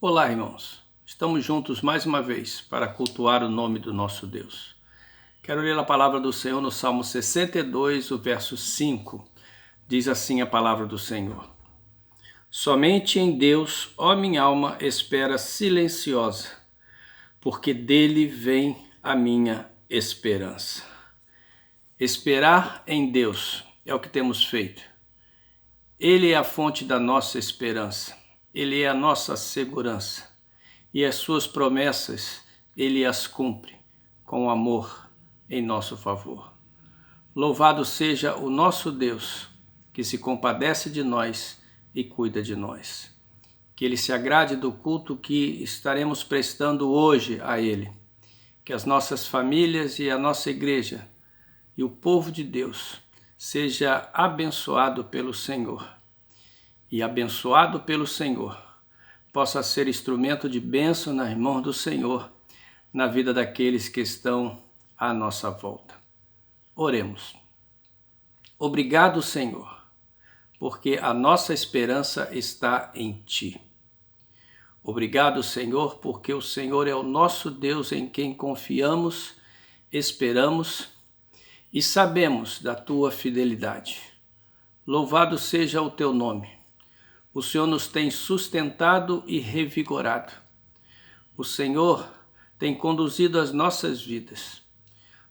Olá, irmãos. Estamos juntos mais uma vez para cultuar o nome do nosso Deus. Quero ler a palavra do Senhor no Salmo 62, o verso 5. Diz assim a palavra do Senhor: Somente em Deus, ó minha alma, espera silenciosa, porque dele vem a minha esperança. Esperar em Deus é o que temos feito. Ele é a fonte da nossa esperança. Ele é a nossa segurança. E as suas promessas, Ele as cumpre com amor em nosso favor. Louvado seja o nosso Deus, que se compadece de nós e cuida de nós. Que Ele se agrade do culto que estaremos prestando hoje a Ele. Que as nossas famílias e a nossa igreja e o povo de Deus seja abençoado pelo Senhor. E abençoado pelo Senhor, possa ser instrumento de bênção nas mãos do Senhor, na vida daqueles que estão à nossa volta. Oremos. Obrigado, Senhor, porque a nossa esperança está em Ti. Obrigado, Senhor, porque o Senhor é o nosso Deus em quem confiamos, esperamos e sabemos da Tua fidelidade. Louvado seja o Teu nome. O Senhor nos tem sustentado e revigorado. O Senhor tem conduzido as nossas vidas.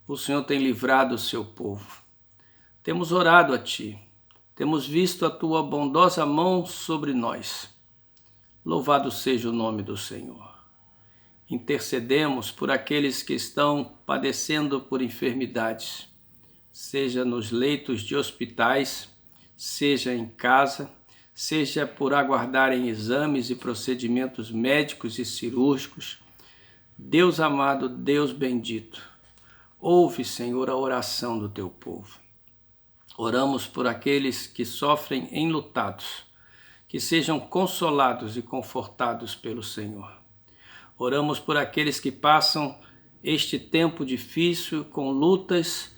O Senhor tem livrado o seu povo. Temos orado a Ti. Temos visto a Tua bondosa mão sobre nós. Louvado seja o nome do Senhor. Intercedemos por aqueles que estão padecendo por enfermidades, seja nos leitos de hospitais, seja em casa, seja por aguardarem exames e procedimentos médicos e cirúrgicos. Deus amado, Deus bendito, ouve, Senhor, a oração do Teu povo. Oramos por aqueles que sofrem enlutados, que sejam consolados e confortados pelo Senhor. Oramos por aqueles que passam este tempo difícil com lutas,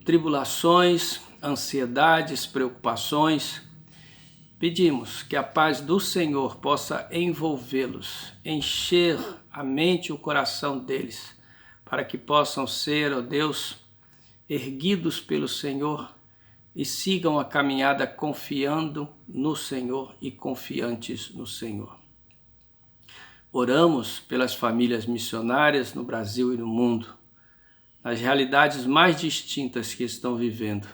tribulações, ansiedades, preocupações. Pedimos que a paz do Senhor possa envolvê-los, encher a mente e o coração deles, para que possam ser, ó Deus, erguidos pelo Senhor e sigam a caminhada confiando no Senhor e confiantes no Senhor. Oramos pelas famílias missionárias no Brasil e no mundo, nas realidades mais distintas que estão vivendo,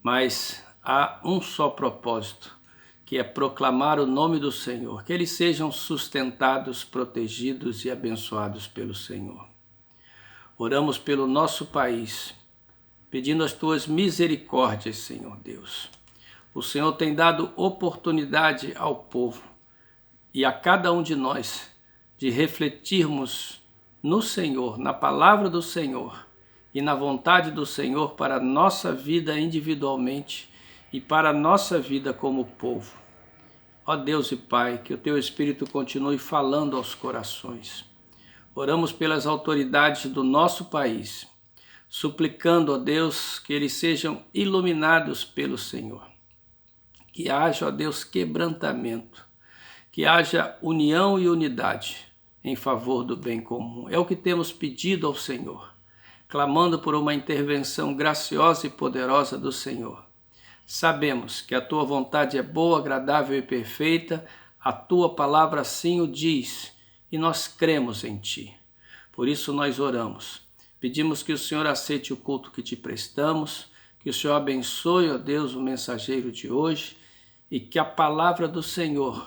mas há um só propósito, que é proclamar o nome do Senhor, que eles sejam sustentados, protegidos e abençoados pelo Senhor. Oramos pelo nosso país, pedindo as Tuas misericórdias, Senhor Deus. O Senhor tem dado oportunidade ao povo e a cada um de nós de refletirmos no Senhor, na palavra do Senhor e na vontade do Senhor para a nossa vida individualmente e para a nossa vida como povo. Ó Deus e Pai, que o Teu Espírito continue falando aos corações. Oramos pelas autoridades do nosso país, suplicando, ó Deus, que eles sejam iluminados pelo Senhor. Que haja, ó Deus, quebrantamento, que haja união e unidade em favor do bem comum. É o que temos pedido ao Senhor, clamando por uma intervenção graciosa e poderosa do Senhor. Sabemos que a Tua vontade é boa, agradável e perfeita, a Tua palavra assim o diz, e nós cremos em Ti. Por isso nós oramos. Pedimos que o Senhor aceite o culto que Te prestamos, que o Senhor abençoe, ó Deus, o mensageiro de hoje, e que a palavra do Senhor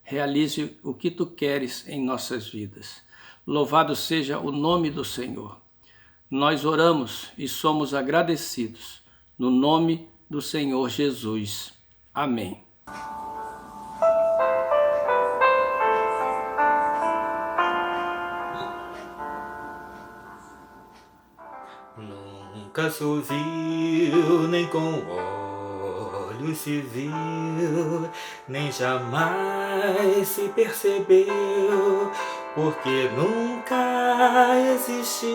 realize o que Tu queres em nossas vidas. Louvado seja o nome do Senhor. Nós oramos e somos agradecidos, no nome do Senhor Jesus. Amém. Nunca se ouviu, nem com olhos se viu, nem jamais se percebeu, porque nunca existiu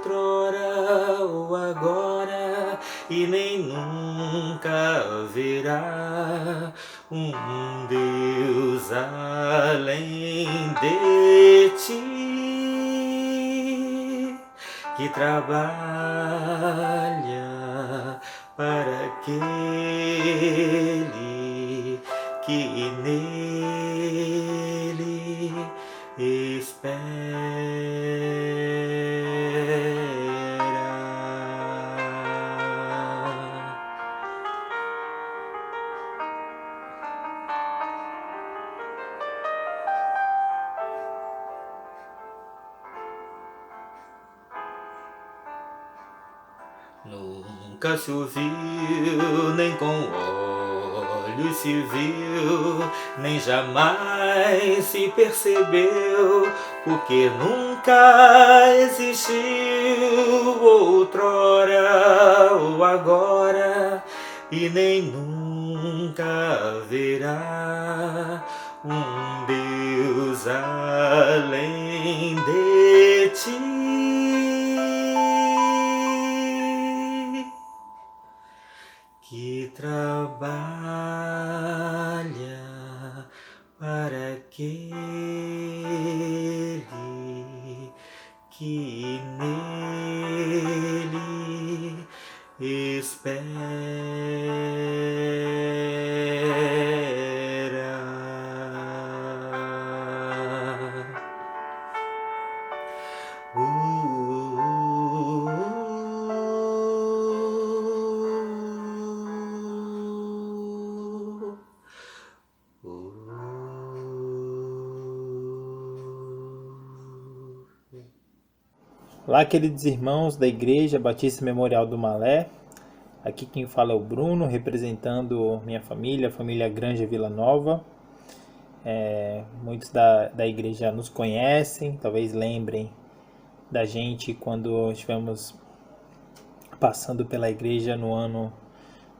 outrora ou agora e nem nunca haverá um Deus além de ti, que trabalha para aquele que nele espera. Nunca se ouviu, nem com olhos se viu, nem jamais se percebeu, porque nunca existiu outrora ou agora, e nem nunca haverá um Deus além de ti, que trabalha para aquele que nele espera. Olá, queridos irmãos da Igreja Batista Memorial do Malé. Aqui quem fala é o Bruno, representando minha família, a família Granja Vila Nova. Muitos da igreja nos conhecem, talvez lembrem da gente quando estivemos passando pela igreja no ano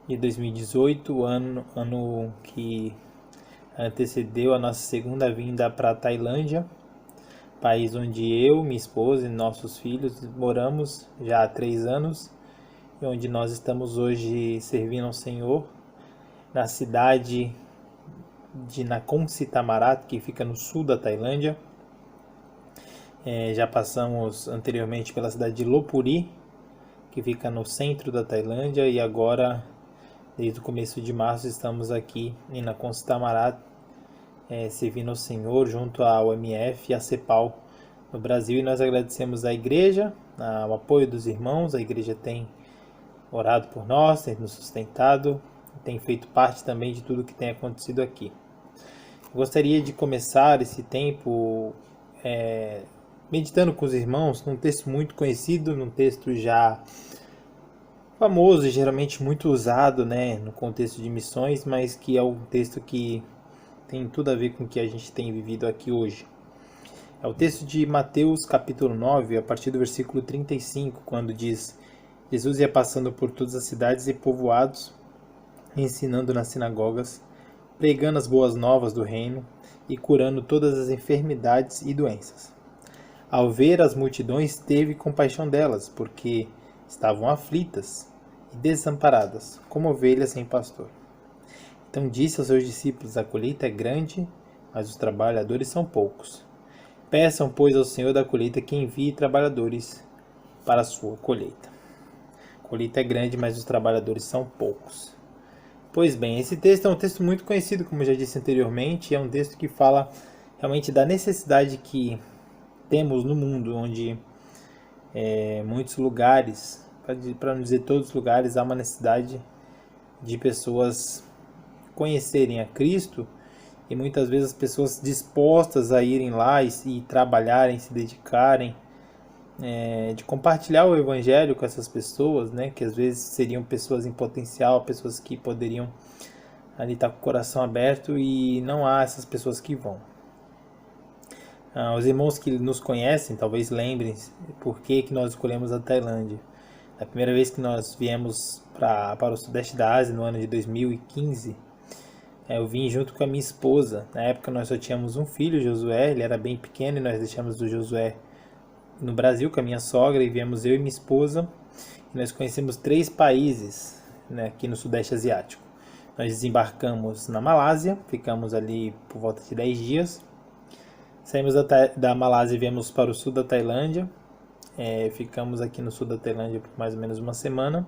de 2018, ano que antecedeu a nossa segunda vinda para a Tailândia, país onde eu, minha esposa e nossos filhos moramos já há 3 anos, e onde nós estamos hoje servindo ao Senhor, na cidade de Nakhon Si Thammarat, que fica no sul da Tailândia. Já passamos anteriormente pela cidade de Lopburi, que fica no centro da Tailândia, e agora, desde o começo de março, estamos aqui em Nakhon Si Thammarat, servindo ao Senhor junto à UMF e à CEPAL no Brasil, e nós agradecemos à igreja, o apoio dos irmãos. A igreja tem orado por nós, tem nos sustentado, tem feito parte também de tudo que tem acontecido aqui. Eu gostaria de começar esse tempo meditando com os irmãos num texto muito conhecido, num texto já famoso e geralmente muito usado, no contexto de missões, mas que é um texto que tem tudo a ver com o que a gente tem vivido aqui hoje. É o texto de Mateus capítulo 9, a partir do versículo 35, quando diz: Jesus ia passando por todas as cidades e povoados, ensinando nas sinagogas, pregando as boas novas do reino e curando todas as enfermidades e doenças. Ao ver as multidões, teve compaixão delas, porque estavam aflitas e desamparadas, como ovelhas sem pastor. Então disse aos seus discípulos: a colheita é grande, mas os trabalhadores são poucos. Peçam, pois, ao Senhor da colheita que envie trabalhadores para a sua colheita. A colheita é grande, mas os trabalhadores são poucos. Pois bem, esse texto é um texto muito conhecido, como eu já disse anteriormente, é um texto que fala realmente da necessidade que temos no mundo, onde muitos lugares, para não dizer todos os lugares, há uma necessidade de pessoas conhecerem a Cristo, e muitas vezes as pessoas dispostas a irem lá e trabalharem, se dedicarem, de compartilhar o Evangelho com essas pessoas, que às vezes seriam pessoas em potencial, pessoas que poderiam ali estar com o coração aberto, e não há essas pessoas que vão. Os irmãos que nos conhecem talvez lembrem por que nós escolhemos a Tailândia. A primeira vez que nós viemos para o sudeste da Ásia, no ano de 2015, eu vim junto com a minha esposa. Na época nós só tínhamos um filho, Josué, ele era bem pequeno, e nós deixamos o Josué no Brasil com a minha sogra, e viemos eu e minha esposa. e nós conhecemos 3 países, né, aqui no Sudeste Asiático. Nós desembarcamos na Malásia, ficamos ali por volta de 10 dias. Saímos da Malásia e viemos para o sul da Tailândia. Ficamos aqui no sul da Tailândia por mais ou menos uma semana,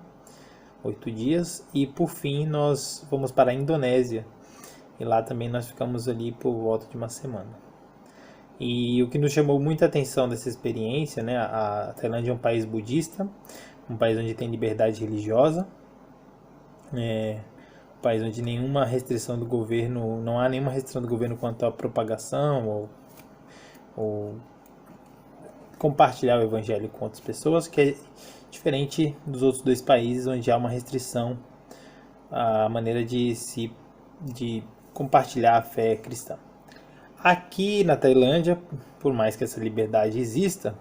8 dias. E por fim nós fomos para a Indonésia. E lá também nós ficamos ali por volta de uma semana. E o que nos chamou muita atenção dessa experiência, né? A Tailândia é um país budista, um país onde tem liberdade religiosa. Um país onde nenhuma restrição do governo, não há nenhuma restrição do governo quanto à propagação ou compartilhar o evangelho com outras pessoas, que é diferente dos outros 2 países onde há uma restrição à maneira de compartilhar a fé cristã. Aqui na Tailândia, por mais que essa liberdade exista,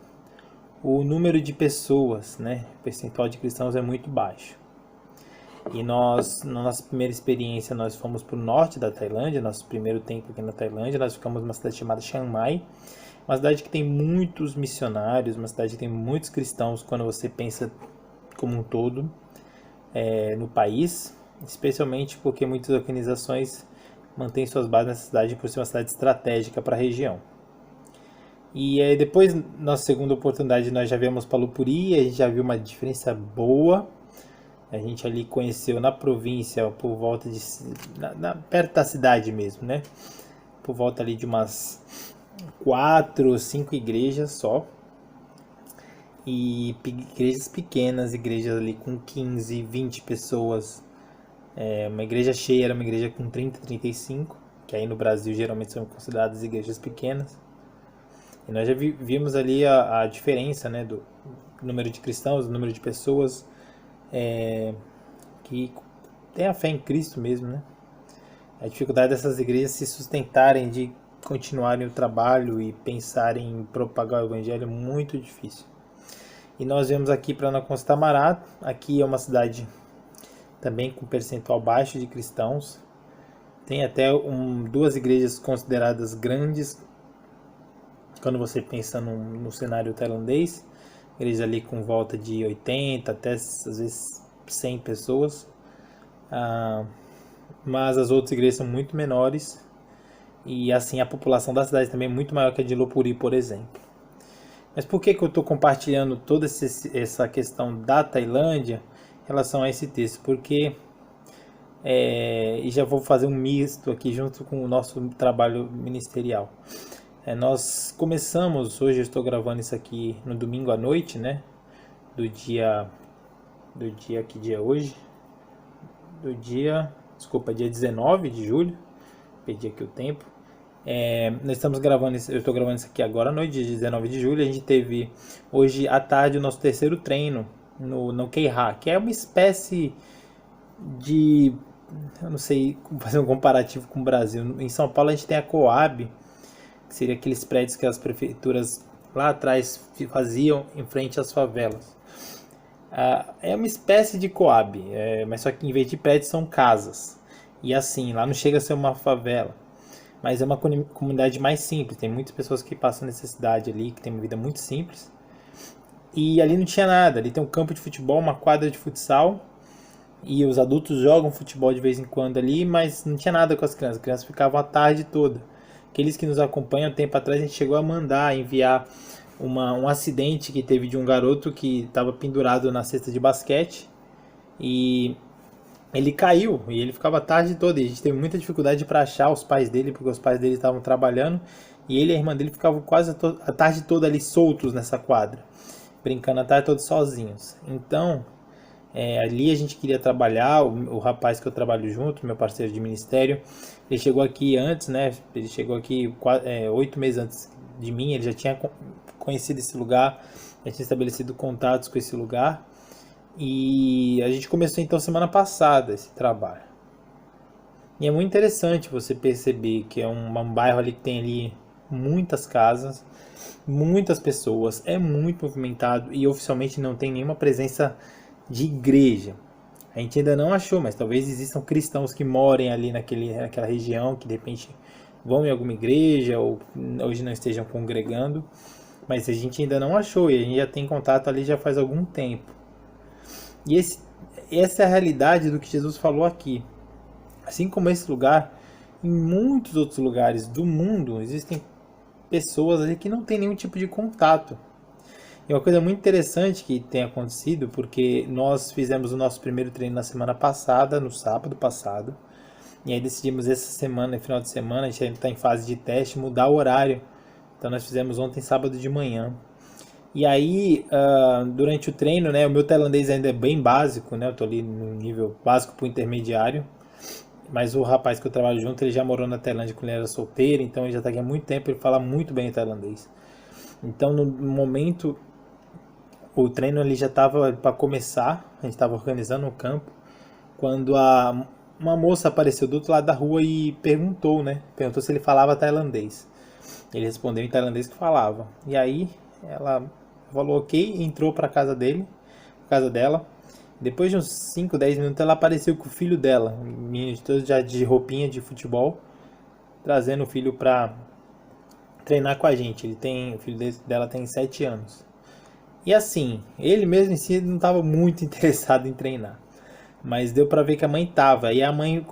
o número de pessoas, né, o percentual de cristãos é muito baixo. E nós, na nossa primeira experiência, nós fomos para o norte da Tailândia, nosso primeiro tempo aqui na Tailândia, nós ficamos numa cidade chamada Chiang Mai, uma cidade que tem muitos missionários, uma cidade que tem muitos cristãos quando você pensa como um todo no país, especialmente porque muitas organizações mantêm suas bases nessa cidade por ser uma cidade estratégica para a região. E depois, na segunda oportunidade, nós já viemos para Lopburi, a gente já viu uma diferença boa. A gente ali conheceu na província, por volta de... perto da cidade mesmo, né? Por volta ali de umas 4 ou 5 igrejas só. E igrejas pequenas, igrejas ali com 15, 20 pessoas. Uma igreja cheia era uma igreja com 30, 35, que aí no Brasil geralmente são consideradas igrejas pequenas. E nós já vimos ali a diferença, né, do número de cristãos, do número de pessoas que têm a fé em Cristo mesmo, né? A dificuldade dessas igrejas se sustentarem, de continuarem o trabalho e pensarem em propagar o evangelho é muito difícil. E nós viemos aqui para Nakhon Si Thammarat. Aqui é uma cidade também com percentual baixo de cristãos. Tem até 2 igrejas consideradas grandes quando você pensa no cenário tailandês. Igrejas ali com volta de 80 até às vezes 100 pessoas. Mas as outras igrejas são muito menores. E assim a população da cidade também é muito maior que a de Lopburi, por exemplo. Mas por que eu estou compartilhando toda essa questão da Tailândia em relação a esse texto? Porque, e já vou fazer um misto aqui junto com o nosso trabalho ministerial. Nós começamos, hoje eu estou gravando isso aqui no domingo à noite, né? dia, que dia é hoje? Dia 19 de julho, perdi aqui o tempo. Nós estamos gravando, eu estou gravando isso aqui agora à noite, dia 19 de julho. A gente teve hoje à tarde o nosso terceiro treino no Keha, que é uma espécie de, eu não sei fazer um comparativo com o Brasil. Em São Paulo a gente tem a Coab, que seria aqueles prédios que as prefeituras lá atrás faziam em frente às favelas. É uma espécie de Coab, mas só que em vez de prédios são casas. E assim, lá não chega a ser uma favela, mas é uma comunidade mais simples. Tem muitas pessoas que passam necessidade ali, que tem uma vida muito simples. E ali não tinha nada. Ali tem um campo de futebol, uma quadra de futsal, e os adultos jogam futebol de vez em quando ali, mas não tinha nada com as crianças. As crianças ficavam a tarde toda. Aqueles que nos acompanham, um tempo atrás a gente chegou a enviar um acidente que teve de um garoto que estava pendurado na cesta de basquete e ele caiu e ele ficava a tarde toda, e a gente teve muita dificuldade para achar os pais dele, porque os pais dele estavam trabalhando, e ele e a irmã dele ficavam quase a tarde toda ali soltos nessa quadra, brincando a tarde toda sozinhos. Então ali a gente queria trabalhar. O rapaz que eu trabalho junto, meu parceiro de ministério, ele chegou aqui antes, né? Ele chegou aqui 8 meses antes de mim. Ele já tinha conhecido esse lugar, já tinha estabelecido contatos com esse lugar, e a gente começou então semana passada esse trabalho. E é muito interessante você perceber que é um bairro ali que tem ali muitas casas, muitas pessoas, é muito movimentado, e oficialmente não tem nenhuma presença de igreja. A gente ainda não achou, mas talvez existam cristãos que morem ali naquela região, que de repente vão em alguma igreja ou hoje não estejam congregando, mas a gente ainda não achou, e a gente já tem contato ali já faz algum tempo. E essa é a realidade do que Jesus falou aqui. Assim como esse lugar, em muitos outros lugares do mundo, existem pessoas ali que não têm nenhum tipo de contato. E uma coisa muito interessante que tem acontecido, porque nós fizemos o nosso primeiro treino na semana passada, no sábado passado, e aí decidimos essa semana, no final de semana, a gente ainda está em fase de teste, mudar o horário. Então nós fizemos ontem, sábado de manhã. E aí, durante o treino, né, o meu tailandês ainda é bem básico, né, eu tô ali no nível básico para o intermediário, mas o rapaz que eu trabalho junto, ele já morou na Tailândia quando ele era solteiro, então ele já está aqui há muito tempo, ele fala muito bem o tailandês. Então no momento, o treino ali já estava para começar, a gente estava organizando o campo, quando uma moça apareceu do outro lado da rua e perguntou se ele falava tailandês. Ele respondeu em tailandês que falava. E aí ela falou ok, entrou para casa dela. Depois de uns 5, 10 minutos ela apareceu com o filho dela, um menino todo já de roupinha de futebol, trazendo o filho para treinar com a gente. O filho dela tem 7 anos. E assim, ele mesmo em si não estava muito interessado em treinar. Mas deu para ver que a mãe tava. E a mãe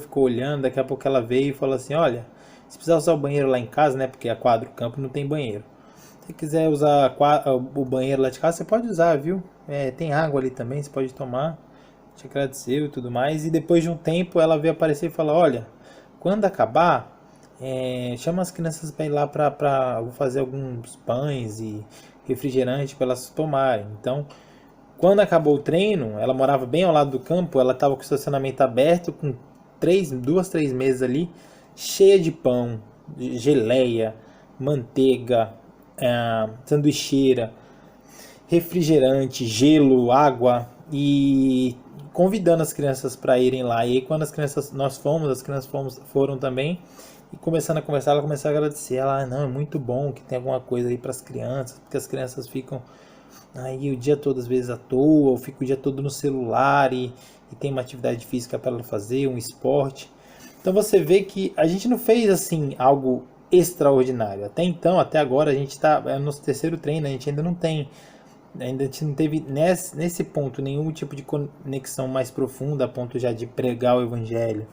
ficou olhando, daqui a pouco ela veio e falou assim, olha, se precisar usar o banheiro lá em casa, né, porque a quadra do campo não tem banheiro. Se quiser usar o banheiro lá de casa, você pode usar, viu? Tem água ali também, você pode tomar. Te agradeceu e tudo mais. E depois de um tempo ela veio aparecer e falou, olha, quando acabar, chama as crianças para ir lá vou fazer alguns pães e refrigerante para elas tomarem. Então, quando acabou o treino, ela morava bem ao lado do campo, ela estava com o estacionamento aberto, com 2, 3 mesas ali, cheia de pão, geleia, manteiga, sanduicheira, refrigerante, gelo, água, e convidando as crianças para irem lá. E aí quando as crianças foram também, e começando a conversar, ela começou a agradecer. Ela, não, é muito bom que tem alguma coisa aí para as crianças, porque as crianças ficam aí o dia todo às vezes à toa, ou fica o dia todo no celular e tem uma atividade física para ela fazer, um esporte. Então você vê que a gente não fez assim algo extraordinário. Até então, até agora, a gente está no nosso terceiro treino, a gente ainda não teve nesse ponto nenhum tipo de conexão mais profunda a ponto já de pregar o evangelho,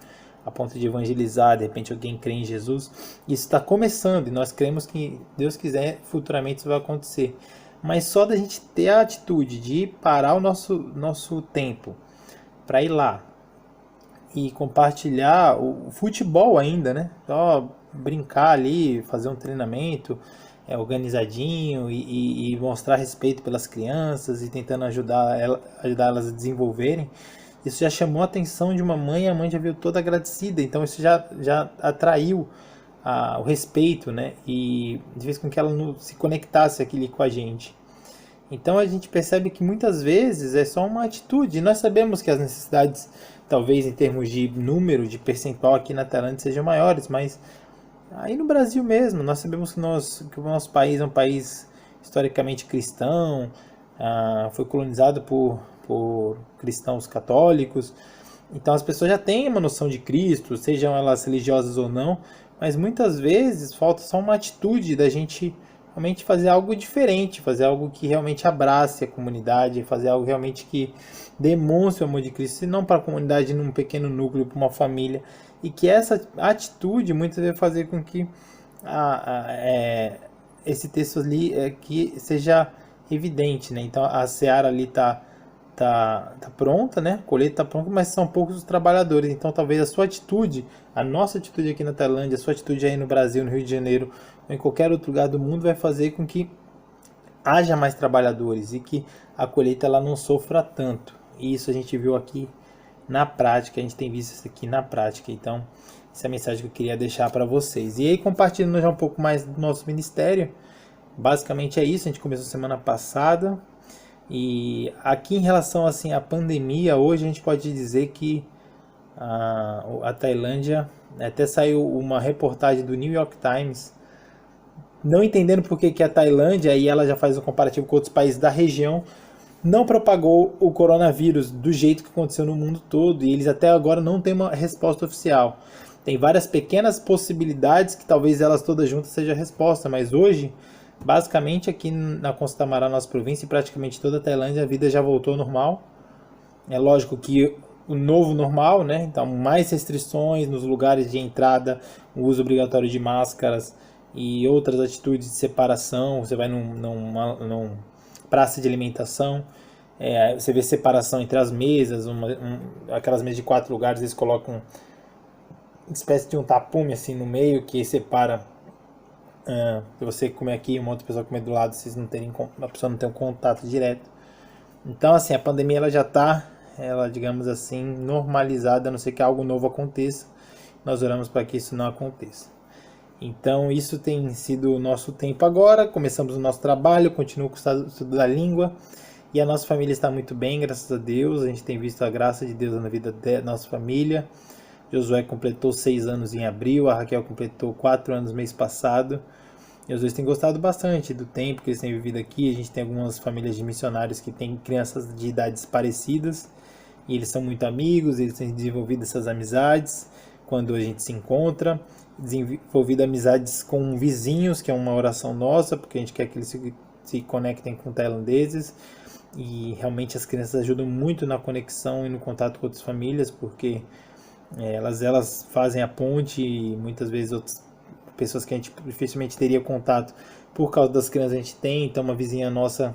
a ponto de evangelizar, de repente alguém crê em Jesus. Isso está começando e nós cremos que, Deus quiser, futuramente isso vai acontecer. Mas só da gente ter a atitude de parar o nosso tempo para ir lá e compartilhar o futebol ainda, né? Só brincar ali, fazer um treinamento organizadinho e mostrar respeito pelas crianças e tentando ajudar elas a desenvolverem. Isso já chamou a atenção de uma mãe, a mãe já viu toda agradecida, então isso já atraiu o respeito, né? E fez com que ela se conectasse aqui com a gente. Então a gente percebe que muitas vezes é só uma atitude. Nós sabemos que as necessidades, talvez em termos de número, de percentual aqui na Tailândia sejam maiores, mas aí no Brasil mesmo, nós sabemos que o nosso país é um país historicamente cristão, foi colonizado por cristãos católicos, então as pessoas já têm uma noção de Cristo, sejam elas religiosas ou não, mas muitas vezes falta só uma atitude da gente realmente fazer algo diferente, fazer algo que realmente abrace a comunidade, fazer algo realmente que demonstre o amor de Cristo, e não para a comunidade num pequeno núcleo, para uma família, e que essa atitude muitas vezes vai fazer com que esse texto ali que seja evidente, né? Então a seara ali tá pronta, né? A colheita tá pronta, mas são poucos os trabalhadores. Então talvez a sua atitude, a nossa atitude aqui na Tailândia, a sua atitude aí no Brasil, no Rio de Janeiro, ou em qualquer outro lugar do mundo, vai fazer com que haja mais trabalhadores e que a colheita ela não sofra tanto. E isso a gente viu aqui na prática, a gente tem visto isso aqui na prática. Então essa é a mensagem que eu queria deixar para vocês. E aí, compartilhando já um pouco mais do nosso ministério, basicamente é isso. A gente começou semana passada. E aqui em relação assim à pandemia, hoje a gente pode dizer que a Tailândia, até saiu uma reportagem do New York Times, não entendendo por que a Tailândia, e ela já faz um comparativo com outros países da região, não propagou o coronavírus do jeito que aconteceu no mundo todo, e eles até agora não têm uma resposta oficial. Tem várias pequenas possibilidades que talvez elas todas juntas sejam a resposta, mas hoje, basicamente aqui na Costa do Mará, nossa província, e praticamente toda a Tailândia, a vida já voltou ao normal. É lógico que o novo normal, né? Então, mais restrições nos lugares de entrada, o uso obrigatório de máscaras e outras atitudes de separação. Você vai num praça de alimentação, você vê separação entre as mesas, aquelas mesas de 4 lugares, eles colocam uma espécie de um tapume assim no meio que separa. Se você comer aqui e uma outra pessoa comer do lado, a pessoa não tem um contato direto. Então, assim, a pandemia ela já está, digamos assim, normalizada, a não ser que algo novo aconteça. Nós oramos para que isso não aconteça. Então, isso tem sido o nosso tempo agora. Começamos o nosso trabalho, continuo com o estudo da língua. E a nossa família está muito bem, graças a Deus. A gente tem visto a graça de Deus na vida da nossa família. Josué completou 6 anos em abril, a Raquel completou 4 anos mês passado. E os dois têm gostado bastante do tempo que eles têm vivido aqui. A gente tem algumas famílias de missionários que têm crianças de idades parecidas. E eles são muito amigos, eles têm desenvolvido essas amizades quando a gente se encontra. Desenvolvido amizades com vizinhos, que é uma oração nossa, porque a gente quer que eles se conectem com tailandeses. E realmente as crianças ajudam muito na conexão e no contato com outras famílias, porque elas fazem a ponte e muitas vezes outras pessoas que a gente dificilmente teria contato por causa das crianças a gente tem. Então uma vizinha nossa,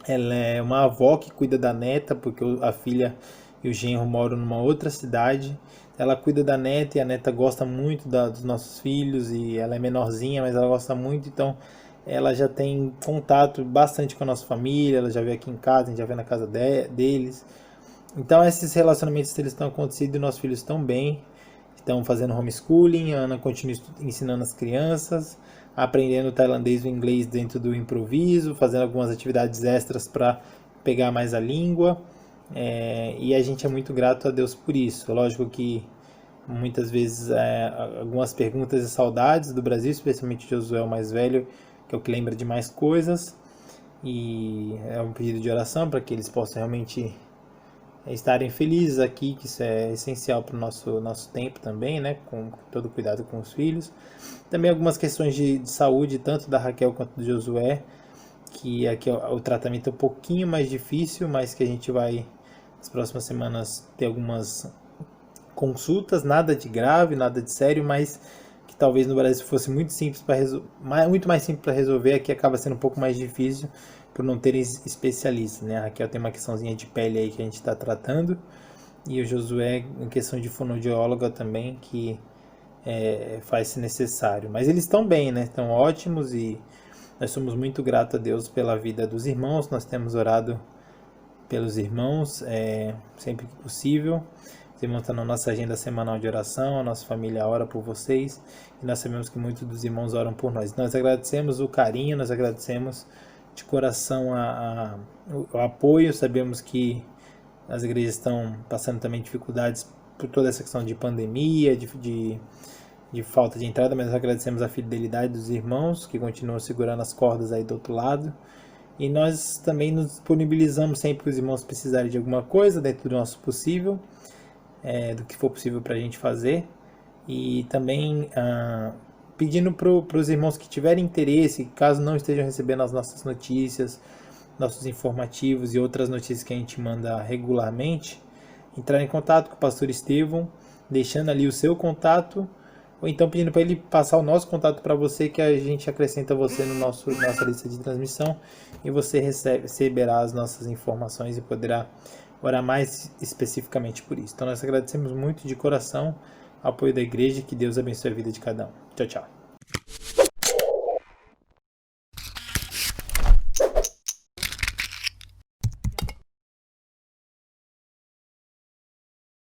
ela é uma avó que cuida da neta, porque a filha e o genro moram numa outra cidade. Ela cuida da neta e a neta gosta muito dos nossos filhos, e ela é menorzinha, mas ela gosta muito, então ela já tem contato bastante com a nossa família, ela já veio aqui em casa, a gente já veio na casa deles. Então esses relacionamentos eles estão acontecendo e nossos filhos estão bem. Estão fazendo homeschooling, a Ana continua ensinando as crianças, aprendendo tailandês e inglês dentro do improviso, fazendo algumas atividades extras para pegar mais a língua. E a gente é muito grato a Deus por isso. Lógico que muitas vezes algumas perguntas e saudades do Brasil, especialmente Josué, o mais velho, que é o que lembra de mais coisas. E é um pedido de oração para que eles possam realmente estarem felizes aqui, que isso é essencial para o nosso tempo também, né? Com todo cuidado com os filhos. Também algumas questões de saúde, tanto da Raquel quanto do Josué, que aqui o tratamento é um pouquinho mais difícil, mas que a gente vai, nas próximas semanas, ter algumas consultas, nada de grave, nada de sério, mas que talvez no Brasil fosse muito mais simples para resolver, aqui acaba sendo um pouco mais difícil, por não terem especialistas, né? A Raquel tem uma questãozinha de pele aí que a gente está tratando, e o Josué em questão de fonoaudióloga também, que faz-se necessário. Mas eles estão bem, né? Estão ótimos, e nós somos muito gratos a Deus pela vida dos irmãos. Nós temos orado pelos irmãos sempre que possível. Os irmãos estão na nossa agenda semanal de oração, a nossa família ora por vocês, e nós sabemos que muitos dos irmãos oram por nós. Nós agradecemos o carinho, nós agradecemos de coração o apoio. Sabemos que as igrejas estão passando também dificuldades por toda essa questão de pandemia, de falta de entrada, mas nós agradecemos a fidelidade dos irmãos que continuam segurando as cordas aí do outro lado. E nós também nos disponibilizamos sempre que os irmãos precisarem de alguma coisa, dentro do nosso possível, do que for possível para a gente fazer. E também pedindo para os irmãos que tiverem interesse, caso não estejam recebendo as nossas notícias, nossos informativos e outras notícias que a gente manda regularmente, entrar em contato com o pastor Estevão, deixando ali o seu contato, ou então pedindo para ele passar o nosso contato para você, que a gente acrescenta você no nossa lista de transmissão, e você receberá as nossas informações e poderá orar mais especificamente por isso. Então nós agradecemos muito de coração o apoio da igreja, que Deus abençoe a vida de cada um. Tchau, tchau.